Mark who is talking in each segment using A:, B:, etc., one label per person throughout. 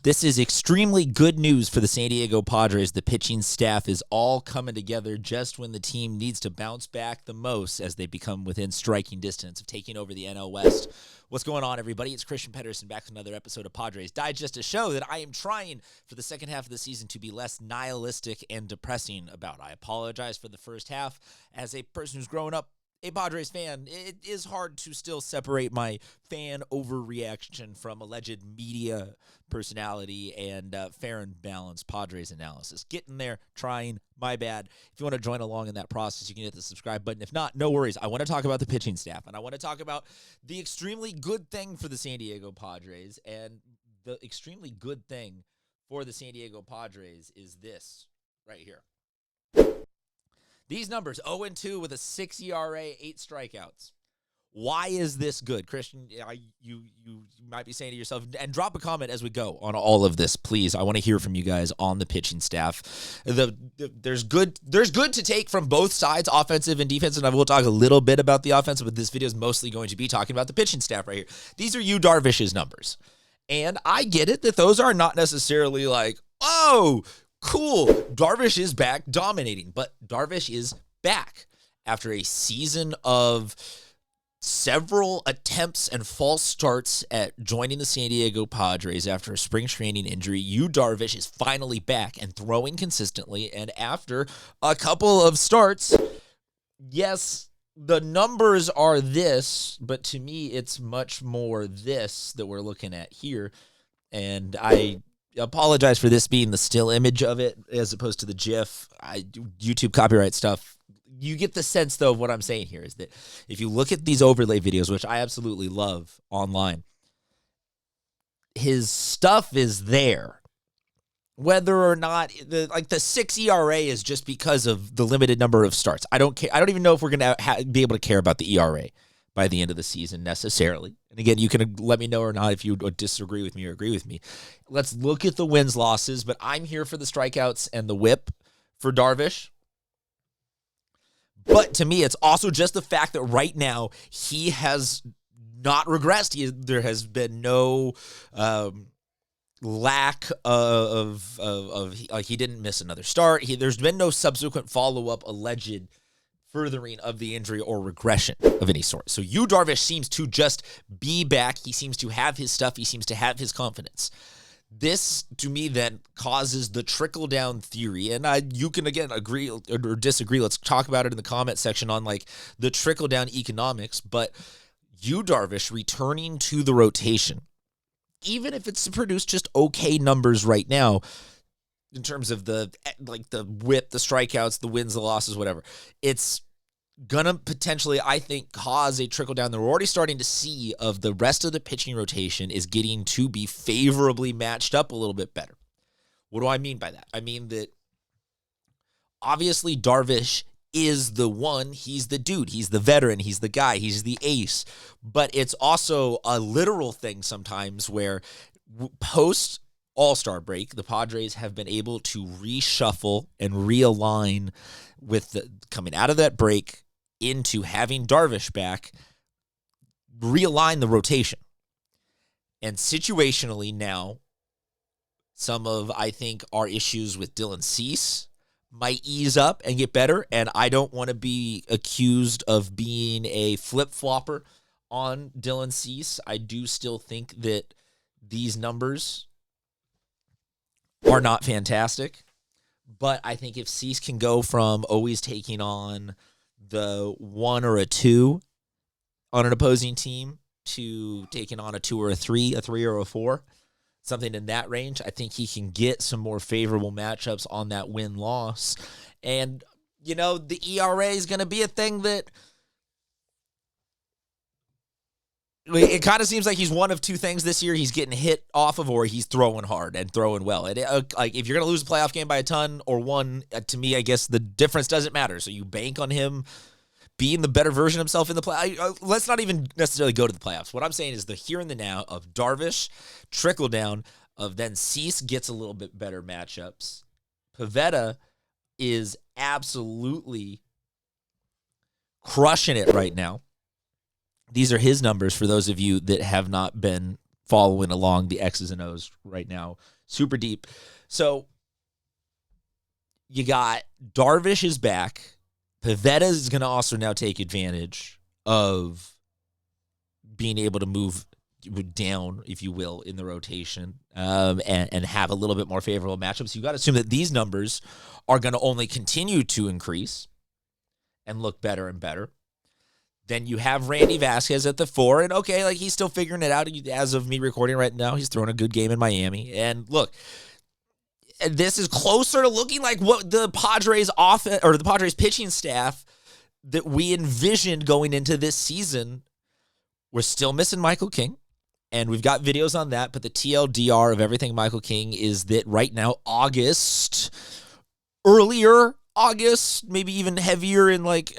A: This is extremely good news for the San Diego Padres. The pitching staff is all coming together just when the team needs to bounce back the most as they become within striking distance of taking over the NL West. What's going on, everybody? It's Christian Pedersen back with another episode of Padres Digest, a show that I am trying for the second half of the season to be less nihilistic and depressing about. I apologize for the first half. As a person who's grown up a Padres fan, it is hard to still separate my fan overreaction from alleged media personality and fair and balanced Padres analysis. Getting there, trying, my bad. If you want to join along in that process, you can hit the subscribe button. If not, no worries. I want to talk about the pitching staff, and I want to talk about the extremely good thing for the San Diego Padres, and the extremely good thing for the San Diego Padres is this right here. These numbers, 0-2 with a 6 ERA, 8 strikeouts. Why is this good? Christian, you might be saying to yourself, and drop a comment as we go on all of this, please. I want to hear from you guys on the pitching staff. There's good to take from both sides, offensive and defensive, and I will talk a little bit about the offensive, but this video is mostly going to be talking about the pitching staff right here. These are Yu Darvish's numbers. And I get it that those are not necessarily like, oh, cool, Darvish is back dominating, but Darvish is back after a season of several attempts and false starts at joining the San Diego Padres after a spring training injury. Yu Darvish is finally back and throwing consistently, and after a couple of starts, yes, the numbers are this, but to me, it's much more this that we're looking at here, and I apologize for this being the still image of it as opposed to the GIF. YouTube copyright stuff. You get the sense, though, of what I'm saying here is that if you look at these overlay videos, which I absolutely love online, his stuff is there. Whether or not the 6 ERA is just because of the limited number of starts. I don't care. I don't even know if we're going to be able to care about the ERA by the end of the season necessarily. And again, you can let me know or not if you disagree with me or agree with me. Let's look at the wins, losses, but I'm here for the strikeouts and the whip for Darvish. But to me, it's also just the fact that right now he has not regressed. There has been no lack of like he didn't miss another start. There's been no subsequent follow-up alleged furthering of the injury or regression of any sort. So Yu Darvish seems to just be back. He seems to have his stuff. He seems to have his confidence. This, to me, then causes the trickle-down theory. And you can, again, agree or disagree. Let's talk about it in the comment section on, like, the trickle-down economics. But Yu Darvish returning to the rotation, even if it's to produce just okay numbers right now, in terms of the whip, the strikeouts, the wins, the losses, whatever, it's going to potentially, I think, cause a trickle down that we're already starting to see of the rest of the pitching rotation is getting to be favorably matched up a little bit better. What do I mean by that? I mean that obviously Darvish is the one. He's the dude. He's the veteran. He's the guy. He's the ace. But it's also a literal thing sometimes where post All-Star break, the Padres have been able to reshuffle and realign with coming out of that break into having Darvish back, realign the rotation. And situationally now, some of, I think, our issues with Dylan Cease might ease up and get better, and I don't want to be accused of being a flip-flopper on Dylan Cease. I do still think that these numbers are not fantastic, but I think if Cease can go from always taking on the 1 or a 2 on an opposing team to taking on a 2 or a 3 or a 4, something in that range, I think he can get some more favorable matchups on that win-loss. And, you know, the ERA is going to be a thing that it kind of seems like he's one of two things this year. He's getting hit off of, or he's throwing hard and throwing well. And like, if you're going to lose a playoff game by a ton or one, to me, I guess the difference doesn't matter. So you bank on him being the better version of himself in the play. Let's not even necessarily go to the playoffs. What I'm saying is the here and the now of Darvish, trickle down of then Cease gets a little bit better matchups. Pivetta is absolutely crushing it right now. These are his numbers for those of you that have not been following along the X's and O's right now. Super deep. So you got Darvish is back. Pivetta is going to also now take advantage of being able to move down, if you will, in the rotation and have a little bit more favorable matchups. So you got to assume that these numbers are going to only continue to increase and look better and better. Then you have Randy Vasquez at the 4, and okay, like he's still figuring it out as of me recording right now. He's throwing a good game in Miami. And look, this is closer to looking like what the Padres offense or the Padres pitching staff that we envisioned going into this season. We're still missing Michael King, and we've got videos on that, but the TLDR of everything Michael King is that right now, earlier August, maybe even heavier in like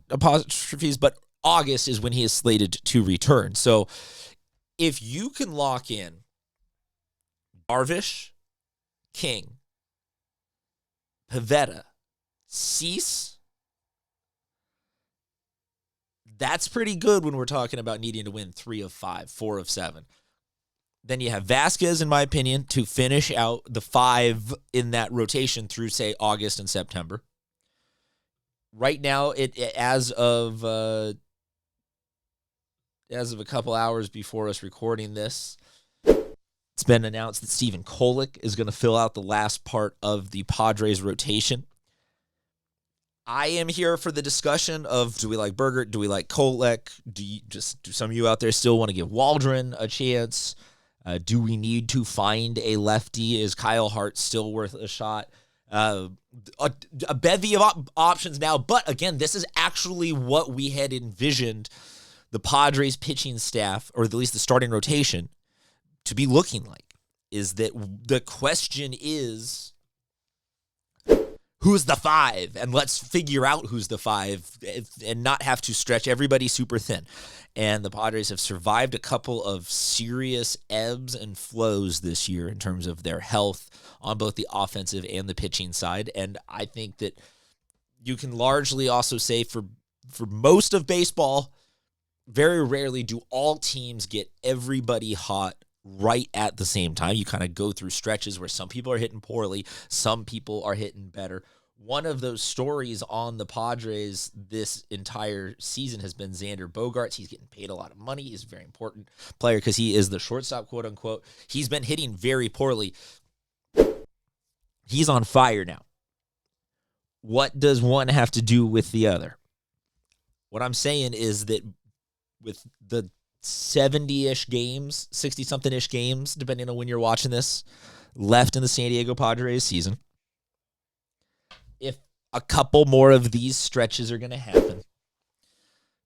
A: apostrophes, but August is when he is slated to return. So if you can lock in Darvish, King, Pivetta, Cease, that's pretty good when we're talking about needing to win 3 of 5, 4 of 7. Then you have Vasquez, in my opinion, to finish out the 5 in that rotation through, say, August and September. Right now, as of a couple hours before us recording this, it's been announced that Steven Kolek is going to fill out the last part of the Padres rotation. I am here for the discussion of, do we like Bogaerts? Do we like Kolek? Do some of you out there still want to give Waldron a chance? Do we need to find a lefty? Is Kyle Hart still worth a shot? A bevy of options now. But again, this is actually what we had envisioned the Padres pitching staff, or at least the starting rotation, to be looking like. Is that the question is, who's the 5? And let's figure out who's the 5 and not have to stretch everybody super thin. And the Padres have survived a couple of serious ebbs and flows this year in terms of their health on both the offensive and the pitching side. And I think that you can largely also say for most of baseball, very rarely do all teams get everybody hot right at the same time. You kind of go through stretches where some people are hitting poorly, some people are hitting better. One of those stories on the Padres this entire season has been Xander Bogaerts. He's getting paid a lot of money. He's a very important player because he is the shortstop, quote unquote. He's been hitting very poorly. He's on fire now. What does one have to do with the other? What I'm saying is that with the 70-ish games, 60-something-ish games, depending on when you're watching this, left in the San Diego Padres season, if a couple more of these stretches are going to happen,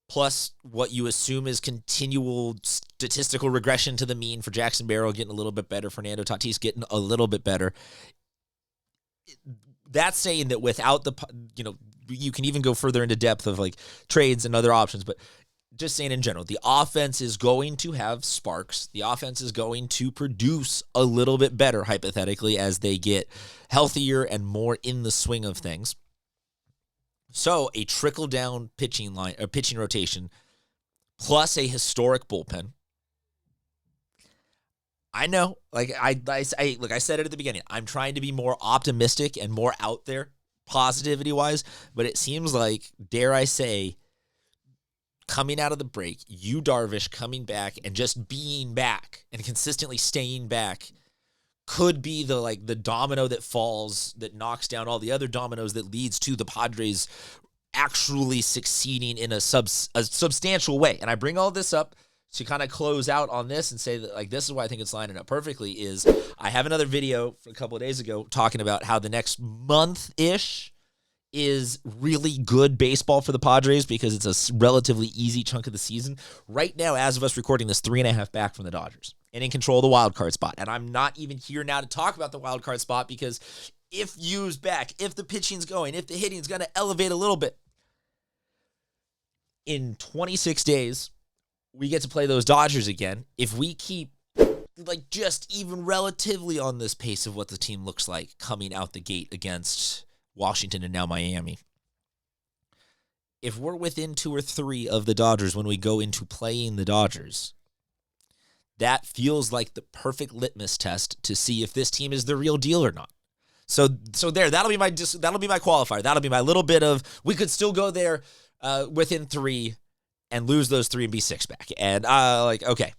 A: plus what you assume is continual statistical regression to the mean for Jackson Barrow getting a little bit better, Fernando Tatis getting a little bit better, that's saying that without the, you can even go further into depth of like trades and other options, but just saying in general, the offense is going to have sparks. The offense is going to produce a little bit better, hypothetically, as they get healthier and more in the swing of things. So a trickle-down pitching rotation plus a historic bullpen. I know, like I said it at the beginning, I'm trying to be more optimistic and more out there, positivity-wise, but it seems like, dare I say, coming out of the break, Yu Darvish coming back and just being back and consistently staying back could be the domino that falls, that knocks down all the other dominoes, that leads to the Padres actually succeeding in a substantial way. And I bring all this up to kind of close out on this and say that, like, this is why I think it's lining up perfectly, is I have another video a couple of days ago talking about how the next month-ish is really good baseball for the Padres because it's a relatively easy chunk of the season. Right now, as of us recording this, 3.5 back from the Dodgers and in control of the wild card spot. And I'm not even here now to talk about the wild card spot because if Yu's back, if the pitching's going, if the hitting's going to elevate a little bit, in 26 days, we get to play those Dodgers again. If we keep just even relatively on this pace of what the team looks like coming out the gate against Washington and now Miami, if we're within 2 or 3 of the Dodgers when we go into playing the Dodgers, that feels like the perfect litmus test to see if this team is the real deal or not. So that'll be my qualifier. That'll be my little bit of, we could still go there within 3 and lose those 3 and be 6 back. And okay,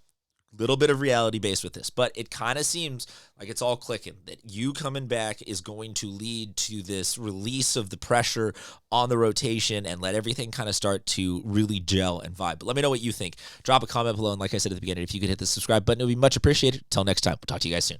A: little bit of reality based with this, but it kind of seems like it's all clicking, that you coming back is going to lead to this release of the pressure on the rotation and let everything kind of start to really gel and vibe. But let me know what you think. Drop a comment below, and like I said at the beginning, if you could hit the subscribe button, it would be much appreciated. Until next time, we'll talk to you guys soon.